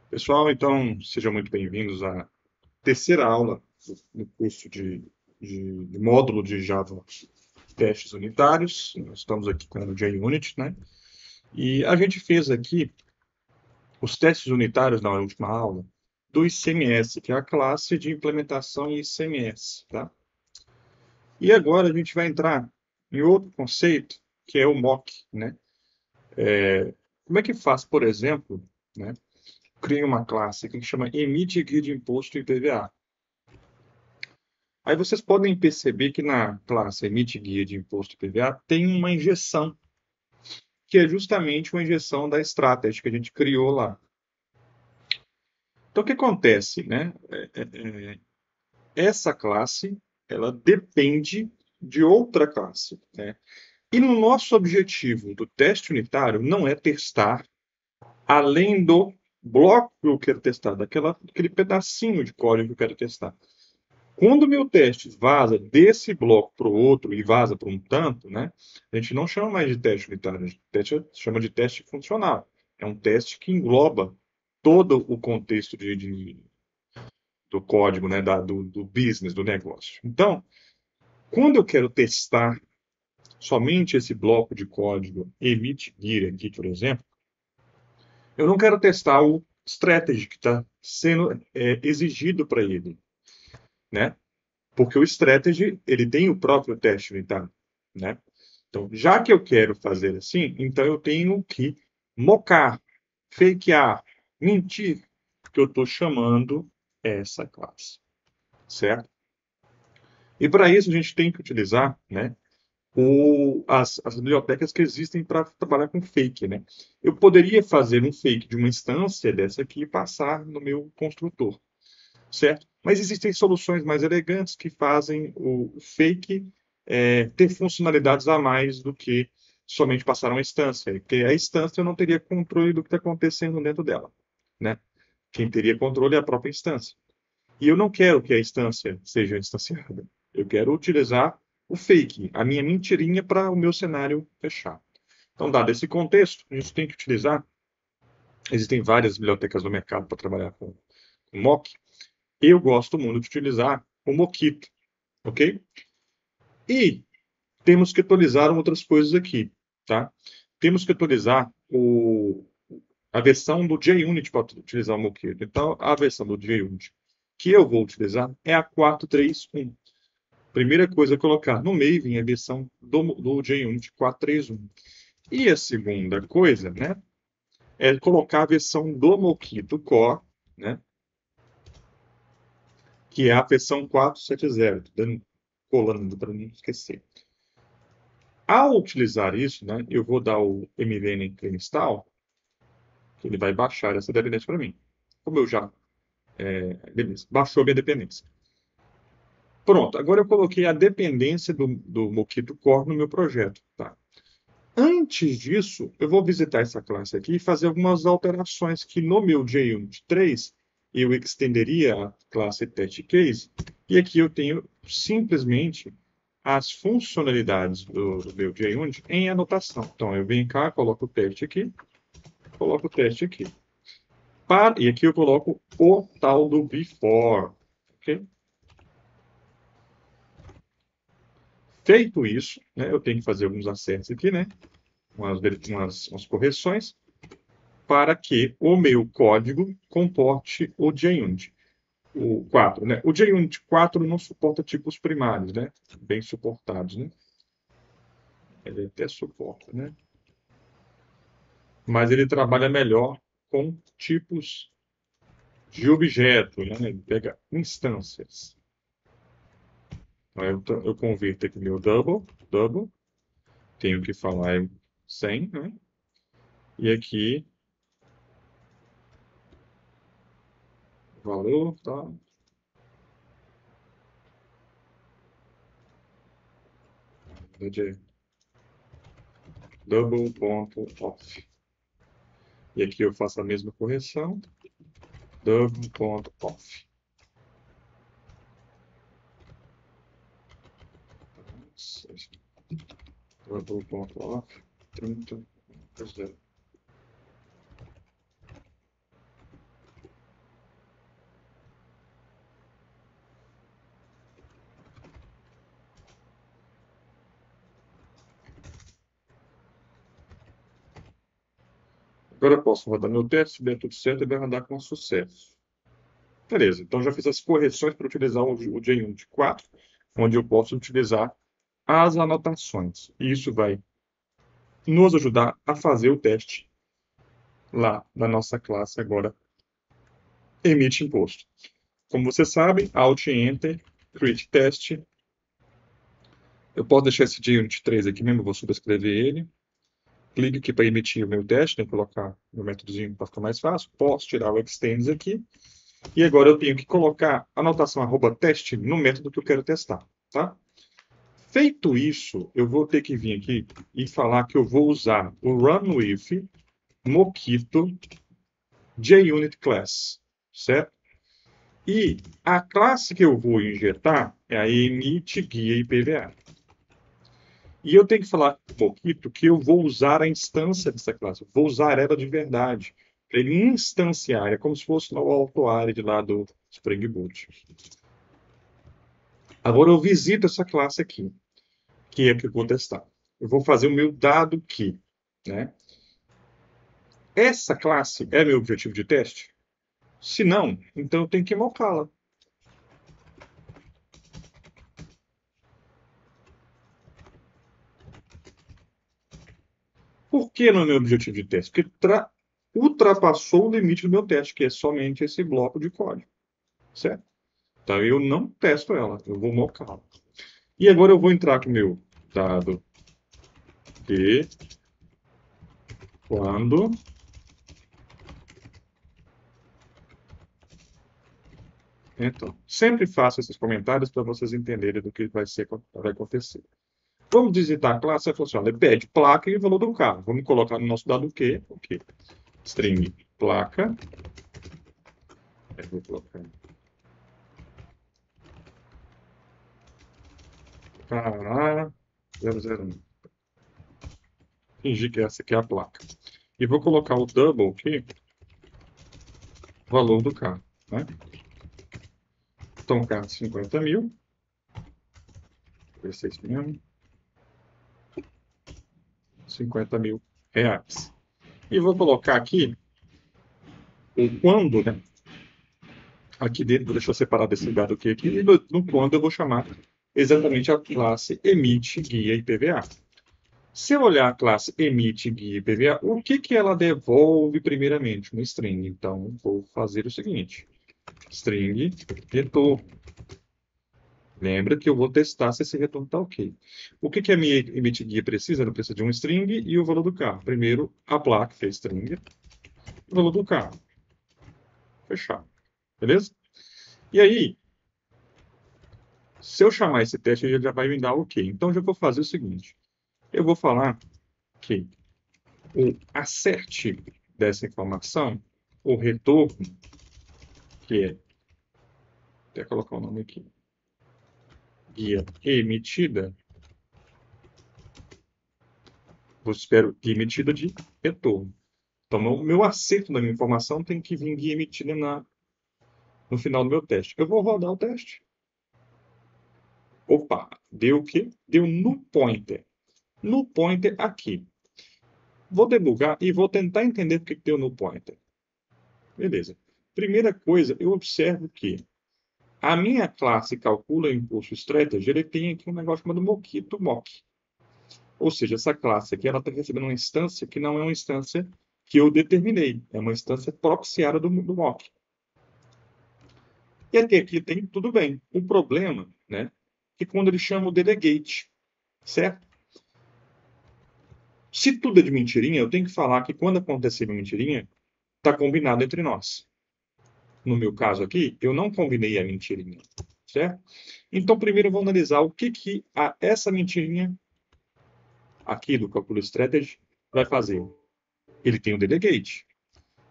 Pessoal, então sejam muito bem-vindos à terceira aula do curso de módulo de Java Testes Unitários. Nós estamos aqui com o JUnit, né? E a gente fez aqui os testes unitários na última aula do ICMS, que é a classe de implementação em ICMS, tá? E agora a gente vai entrar em outro conceito, que é o mock, né? Como é que faz, por exemplo, né? Cria uma classe que chama emite guia de imposto e IPVA. Aí vocês podem perceber que na classe emite guia de imposto e PVA tem uma injeção, que é justamente uma injeção da Strategy que a gente criou lá. Então, o que acontece, né? Essa classe, ela depende de outra classe, né? E no nosso objetivo do teste unitário não é testar além do bloco que eu quero testar, daquele pedacinho de código que eu quero testar. Quando o meu teste vaza desse bloco para o outro e vaza para um tanto, né, a gente não chama mais de teste unitário, a gente chama de teste funcional. É um teste que engloba todo o contexto do código, né, do business, do negócio. Então, quando eu quero testar somente esse bloco de código emit gear aqui, por exemplo, eu não quero testar o strategy que está sendo exigido para ele, né? Porque o strategy, ele tem o próprio teste unitário, né? Então, já que eu quero fazer assim, então eu tenho que mocar, fakear, mentir que eu estou chamando essa classe, certo? E para isso a gente tem que utilizar, né, as bibliotecas que existem para trabalhar com fake, né? Eu poderia fazer um fake de uma instância dessa aqui e passar no meu construtor, certo? Mas existem soluções mais elegantes que fazem o fake ter funcionalidades a mais do que somente passar uma instância, porque a instância eu não teria controle do que está acontecendo dentro dela, né? Quem teria controle é a própria instância. E eu não quero que a instância seja instanciada. Eu quero utilizar o fake, a minha mentirinha para o meu cenário fechado. Então, dado esse contexto, a gente tem que utilizar. Existem várias bibliotecas no mercado para trabalhar com mock. Eu gosto muito de utilizar o Mockito, ok? E temos que atualizar outras coisas aqui, tá? Temos que atualizar a versão do JUnit para utilizar o Mockito. Então, a versão do JUnit que eu vou utilizar é a 4.3.1. Primeira coisa a colocar no Maven é a versão do JUnit 4.3.1. E a segunda coisa, né, é colocar a versão do Mockito Core, né, que é a versão 4.7.0. Estou colando para não esquecer. Ao utilizar isso, né, eu vou dar o mvn install, que ele vai baixar essa dependência para mim. Como eu já. Beleza, baixou a minha dependência. Pronto, agora eu coloquei a dependência do Mockito Core no meu projeto. Tá? Antes disso, eu vou visitar essa classe aqui e fazer algumas alterações que no meu JUnit 3 eu estenderia a classe TestCase, e aqui eu tenho simplesmente as funcionalidades do meu JUnit em anotação. Então, eu venho cá, coloco o teste aqui, coloco o teste aqui. E aqui eu coloco o tal do before. Okay? Feito isso, né, eu tenho que fazer alguns acertos aqui, né, umas correções, para que o meu código comporte o JUnit. O 4, né? O JUnit 4 não suporta tipos primários, né? Bem suportados, né? Ele até suporta, né? Mas ele trabalha melhor com tipos de objeto, né? Ele pega instâncias. Então, eu converto aqui meu double, tenho que falar 100, né? E aqui, valor, tá? Double.off. E aqui eu faço a mesma correção, double.off. Double.off, 30, 0. Agora eu posso rodar meu teste, se der tudo certo, ele vai rodar com sucesso. Beleza, então já fiz as correções para utilizar o JUnit 4, onde eu posso utilizar as anotações. E isso vai nos ajudar a fazer o teste lá na nossa classe agora, emite imposto. Como vocês sabem, Alt Enter, Create Test. Eu posso deixar esse JUnit 3 aqui mesmo, vou subscrever ele. Clique aqui para emitir o meu teste, colocar o métodozinho para ficar mais fácil. Posso tirar o extends aqui. E agora eu tenho que colocar a anotação @teste no método que eu quero testar, tá? Feito isso, eu vou ter que vir aqui e falar que eu vou usar o run with Mockito JUnit class, certo? E a classe que eu vou injetar é a emit guia IPVA. E eu tenho que falar um pouquinho que eu vou usar a instância dessa classe. Eu vou usar ela de verdade. Para ele instanciar. É como se fosse no AutoArray lá do Spring Boot. Agora eu visito essa classe aqui, que é a que eu vou testar. Eu vou fazer o meu dado key, né? Essa classe é meu objetivo de teste? Se não, então eu tenho que mocá-la. Por que não é meu objetivo de teste? Porque ultrapassou o limite do meu teste, que é somente esse bloco de código, certo? Então eu não testo ela, eu vou mocá-la. E agora eu vou entrar com o meu dado que quando então, sempre faço esses comentários para vocês entenderem do que vai acontecer. Vamos visitar a classe, funciona. Ele pede placa e o valor do carro. Vamos colocar no nosso dado Q, o quê? String placa. Eu vou colocar KA 001. Fingir que essa aqui é a placa. E vou colocar o double aqui, valor do carro, né? Então, carro 50 mil. Ver se é isso mesmo. 50 mil reais. E vou colocar aqui o quando, né? Aqui dentro, vou deixar separado esse dado aqui, e no quando eu vou chamar exatamente a classe emite guia IPVA. Se eu olhar a classe emite guia IPVA, o que, que ela devolve primeiramente? Uma string. Então, vou fazer o seguinte. String retorno. Lembra que eu vou testar se esse retorno está ok. O que, que a minha emite guia precisa? Ela precisa de um string e o valor do carro. Primeiro, a placa, que é string, o valor do carro. Fechado. Beleza? E aí, se eu chamar esse teste, ele já vai me dar ok. Então, já vou fazer o seguinte. Eu vou falar que o acerte dessa informação, o retorno, que é, até colocar o nome aqui, guia emitida, eu espero guia emitida de retorno. Então, o meu acerto da minha informação tem que vir guia emitida no final do meu teste. Eu vou rodar o teste. Opa, deu o quê? Deu no pointer. No pointer aqui. Vou debugar e vou tentar entender o que deu no pointer. Beleza. Primeira coisa, eu observo que a minha classe calcula impulso strategy, ele tem aqui um negócio chamado Mockito Mock. Ou seja, essa classe aqui ela está recebendo uma instância que não é uma instância que eu determinei. É uma instância proxiada do Mock. E até aqui tem tudo bem. O problema, né, é que quando ele chama o delegate, certo? Se tudo é de mentirinha, eu tenho que falar que quando acontecer uma mentirinha, está combinado entre nós. No meu caso aqui, eu não combinei a mentirinha, certo? Então, primeiro eu vou analisar o que essa mentirinha aqui do cálculo strategy vai fazer. Ele tem um delegate.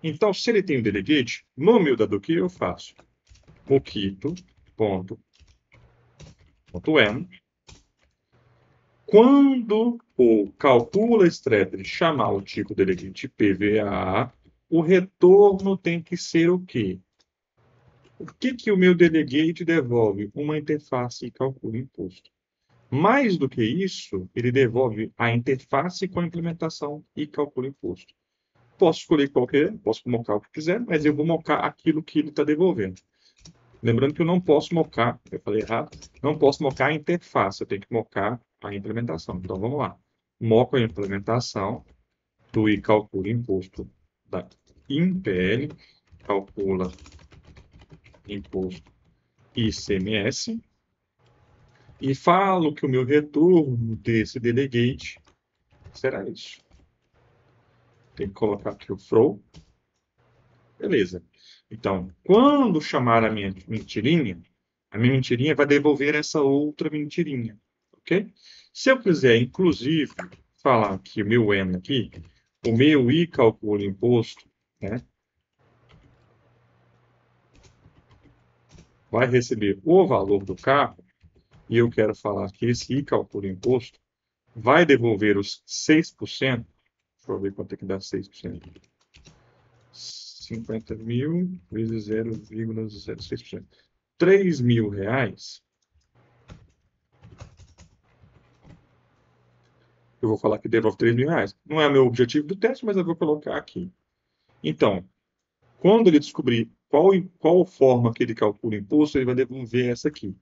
Então, se ele tem um delegate, no meu dado que eu faço mockito.m. Quando o calcula strategy chamar o tipo delegate PVA, o retorno tem que ser o quê? O que o meu delegate devolve? Uma interface e calcula imposto. Mais do que isso, ele devolve a interface com a implementação e calcula imposto. posso escolher qualquer, posso mocar o que quiser, mas eu vou mocar aquilo que ele está devolvendo. Lembrando que eu não posso mocar, eu falei errado, não posso mocar a interface, eu tenho que mocar a implementação. Então vamos lá. Moco a implementação do e calcula imposto da INPL, calcula imposto ICMS, e falo que o meu retorno desse delegate será isso. Tem que colocar aqui o throw. Beleza. Então, quando chamar a minha mentirinha vai devolver essa outra mentirinha. Ok? Se eu quiser, inclusive, falar que o meu N aqui, o meu I calcula imposto, né, vai receber o valor do carro, e eu quero falar que esse I calcula imposto vai devolver os 6%. Deixa eu ver quanto é que dá 6%. 50 mil vezes 0,06%. 3 mil reais. Eu vou falar que devolve 3 mil reais. Não é o meu objetivo do teste, mas eu vou colocar aqui. Então, quando ele descobrir qual forma que ele calcula o imposto, ele vai devolver essa aqui.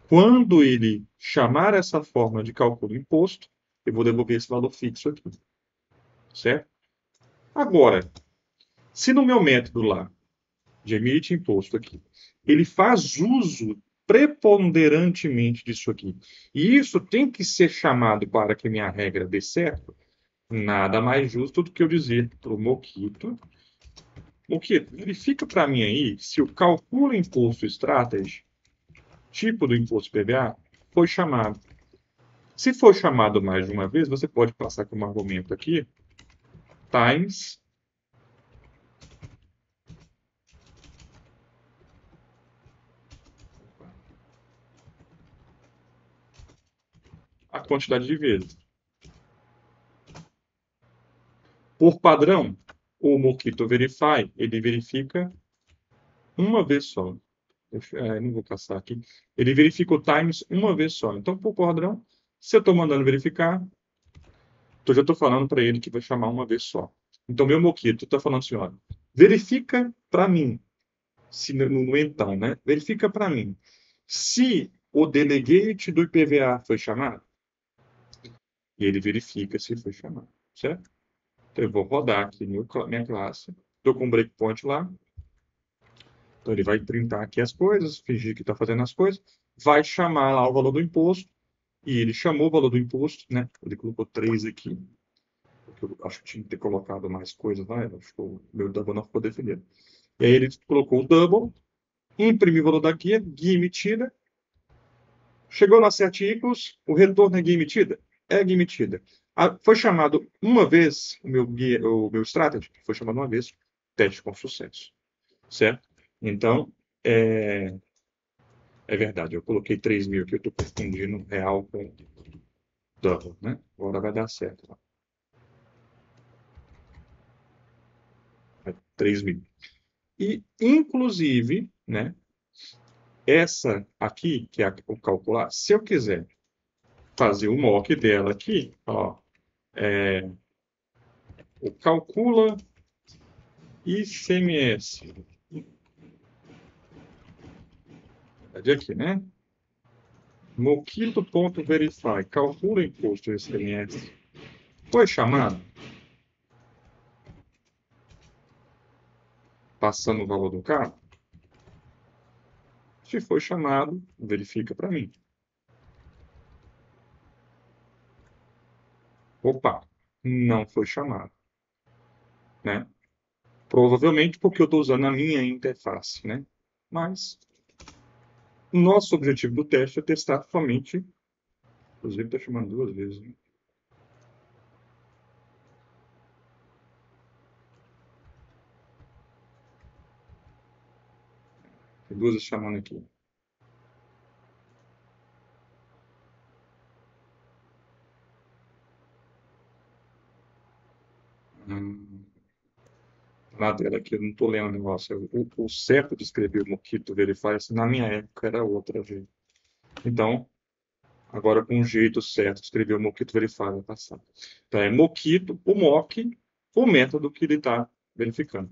Quando ele chamar essa forma de cálculo do imposto, eu vou devolver esse valor fixo aqui. Certo? Agora, se no meu método lá, de emite imposto aqui, ele faz uso preponderantemente disso aqui, e isso tem que ser chamado para que minha regra dê certo, nada mais justo do que eu dizer para o Moquito, verifica para mim aí se o calculo imposto strategy, tipo do imposto PVA, foi chamado. Se for chamado mais de uma vez, você pode passar como argumento aqui, times a quantidade de vezes. Por padrão, o Moquito Verify, ele verifica uma vez só. Não vou passar aqui. Ele verifica o times uma vez só. Então, por padrão, se eu estou mandando verificar, então já estou falando para ele que vai chamar uma vez só. Então, meu Moquito está falando assim, ó, verifica para mim, se no então, né? Verifica para mim se o delegate do IPVA foi chamado. E ele verifica se foi chamado, certo? Então, eu vou rodar aqui minha classe, estou com um breakpoint lá, então ele vai printar aqui as coisas, fingir que está fazendo as coisas, vai chamar lá o valor do imposto, e ele chamou o valor do imposto, né? Ele colocou 3 aqui, porque eu acho que tinha que ter colocado mais coisas lá, acho que o meu double não ficou definido. E aí ele colocou o double, imprimiu o valor da guia emitida, chegou na set equals, o retorno é guia emitida? É guia emitida. Foi chamado uma vez o meu strategy, foi chamado uma vez, teste com sucesso, certo? Então, é verdade, eu coloquei 3 mil aqui, eu estou confundindo real com double, né? Agora vai dar certo. Lá. 3 mil. E, inclusive, né, essa aqui, que é o calcular, se eu quiser fazer o mock dela aqui, ó, o calcula ICMS. Cadê aqui, né? Moquito.verify, calcula imposto ICMS. Foi chamado? Passando o valor do carro? Se foi chamado, verifica para mim. Opa, não foi chamado. Né? Provavelmente porque eu estou usando a minha interface. Né? Mas nosso objetivo do teste é testar somente. Inclusive, está chamando 2 vezes. Né? Tem 2 chamando aqui. Na tela aqui, eu não estou lendo o negócio. O certo de escrever o Moquito Verify, na minha época, era outra vez. Então, agora com o jeito certo de escrever o Moquito Verify vai passar. Então, é Moquito, o mock o método que ele está verificando.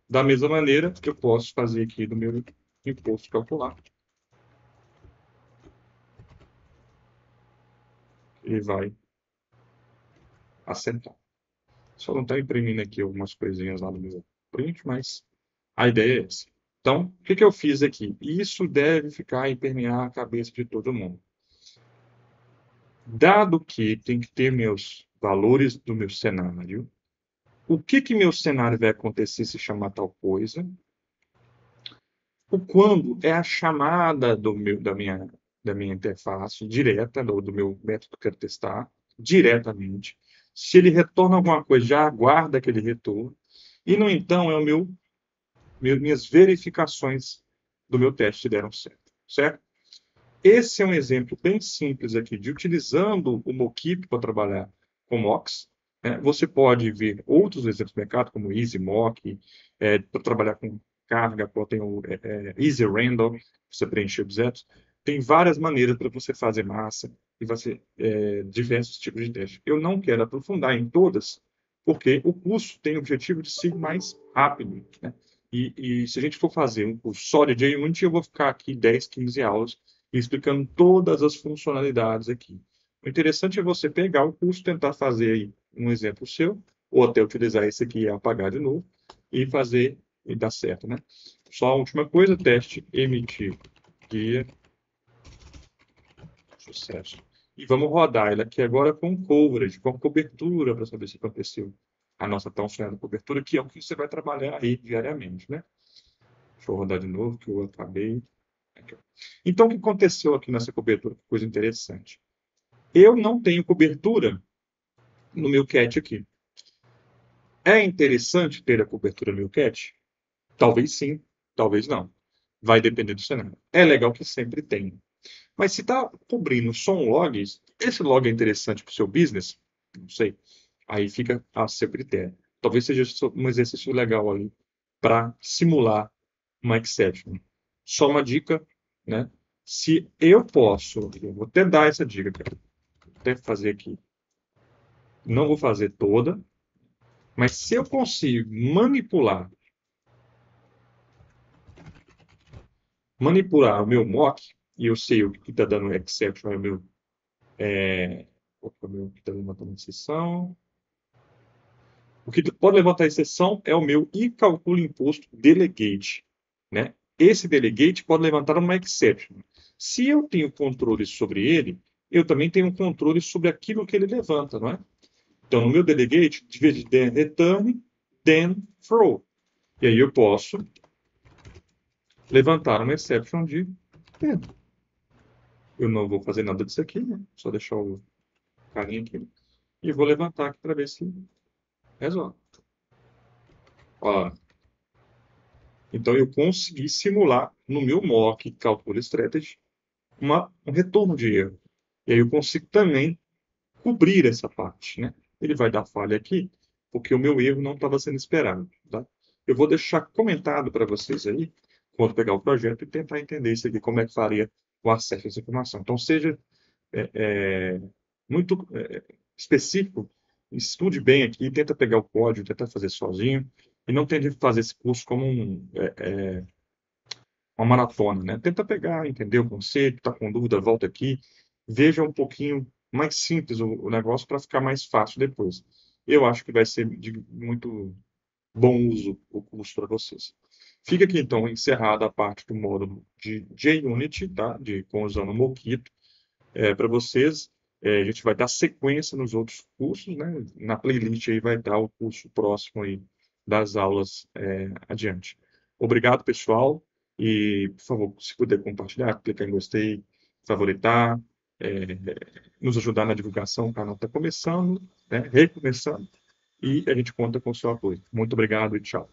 Da mesma maneira, eu posso fazer aqui do meu imposto calcular. Ele vai acertar. Só não está imprimindo aqui algumas coisinhas lá no meu print, mas a ideia é essa. Então, o que eu fiz aqui? Isso deve ficar e permear a cabeça de todo mundo. Dado que tem que ter meus valores do meu cenário, o que meu cenário vai acontecer se chamar tal coisa? O quando é a chamada da minha interface direta, do meu método que eu quero testar, diretamente. Se ele retorna alguma coisa, já aguarda aquele retorno. E, no então, é minhas verificações do meu teste deram certo, certo? Esse é um exemplo bem simples aqui de utilizando o Mockito para trabalhar com mocks. Né? Você pode ver outros exemplos do mercado, como EasyMock, para trabalhar com carga, tem o Easy Random, você preencher objetos. Tem várias maneiras para você fazer massa e fazer diversos tipos de testes. Eu não quero aprofundar em todas, porque o curso tem o objetivo de ser mais rápido. Né? E se a gente for fazer um curso só de JUnity, eu vou ficar aqui 10, 15 aulas explicando todas as funcionalidades aqui. O interessante é você pegar o curso, tentar fazer aí um exemplo seu, ou até utilizar esse aqui e apagar de novo, e fazer e dar certo, né? Só a última coisa, teste emitir guia, sucesso. E vamos rodar ele aqui agora com coverage, com cobertura, para saber se aconteceu a nossa tão sonhada cobertura, que é o que você vai trabalhar aí diariamente, né? Deixa eu rodar de novo, que eu acabei. Então, o que aconteceu aqui nessa cobertura? Que coisa interessante. Eu não tenho cobertura no meu cat aqui. É interessante ter a cobertura no meu cat? Talvez sim, talvez não. Vai depender do cenário. É legal que sempre tem. Mas se está cobrindo só um log, esse log é interessante para o seu business? Não sei. Aí fica a seu critério. Talvez seja um exercício legal ali para simular uma exception. Só uma dica, né? Se eu posso, eu vou até dar essa dica, cara. Vou até fazer aqui. Não vou fazer toda, mas se eu consigo manipular o meu mock, e eu sei o que está dando exception, é o meu, o que está levantando exceção. O que pode levantar exceção é o meu e calcula imposto delegate, né? Esse delegate pode levantar uma exception. Se eu tenho controle sobre ele, eu também tenho controle sobre aquilo que ele levanta, não é? Então, no meu delegate, de vez de then return, then throw. E aí eu posso levantar uma exception de then. Eu não vou fazer nada disso aqui, né? Só deixar o carinha aqui. E vou levantar aqui para ver se resolve. Ó, então, eu consegui simular no meu mock Calcula Strategy um retorno de erro. E aí eu consigo também cobrir essa parte, né? Ele vai dar falha aqui, porque o meu erro não estava sendo esperado, tá? Eu vou deixar comentado para vocês aí, quando pegar o projeto, e tentar entender isso aqui, como é que faria o acesso a essa informação. Então, seja é, é, muito específico, estude bem aqui, tenta pegar o código, tenta fazer sozinho, e não tente fazer esse curso como uma maratona, né? Tenta pegar, entender o conceito, tá com dúvida, volta aqui, veja um pouquinho mais simples o negócio para ficar mais fácil depois. Eu acho que vai ser de muito bom uso o curso para vocês. Fica aqui então encerrada a parte do módulo de JUnity, tá? Usando o Mockito. Para vocês, a gente vai dar sequência nos outros cursos, né? Na playlist aí vai estar o curso próximo aí das aulas adiante. Obrigado, pessoal. E, por favor, se puder compartilhar, clicar em gostei, favoritar, é, nos ajudar na divulgação. O canal está começando, né? Recomeçando, e a gente conta com o seu apoio. Muito obrigado e tchau.